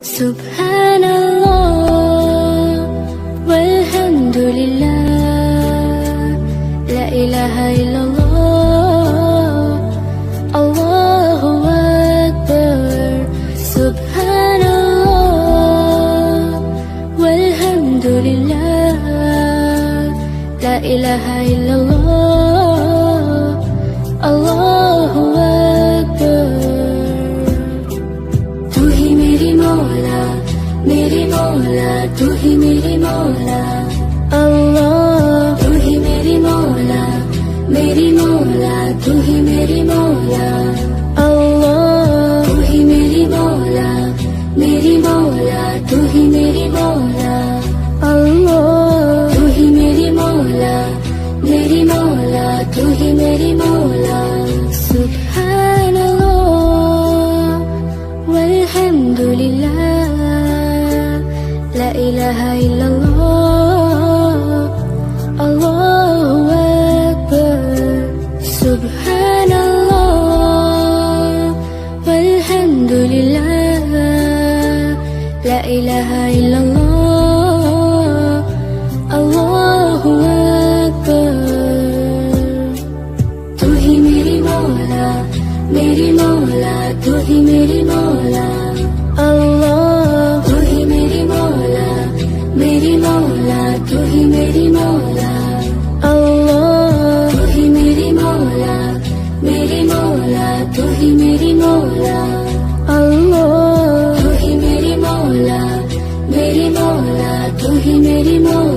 سبحان الله والحمد لله لا إله إلا الله الله أكبر سبحان الله والحمد لله لا إله إلا الله الله أكبر تو ہی میری مولا تو ہی میری مولا اللہ تو ہی میری مولا تو ہی میری مولا اللہ تو ہی میری مولا تو ہی میری مولا اللہ تو ہی میری مولا تو ہی میری مولا سبحان اللہ والحمد للہ لا الہ الا اللہ اللہ اکبر سبحان اللہ والحمد للہ لا الہ الا اللہ اللہ اکبر تو ہی میری مولا تو ہی میری مولا اللہ تو ہی میری مولا تو ہی میری مولا اللہ تو ہی میری مولا تو ہی میری مولا اللہ تو ہی میری مولا تو ہی میری مولا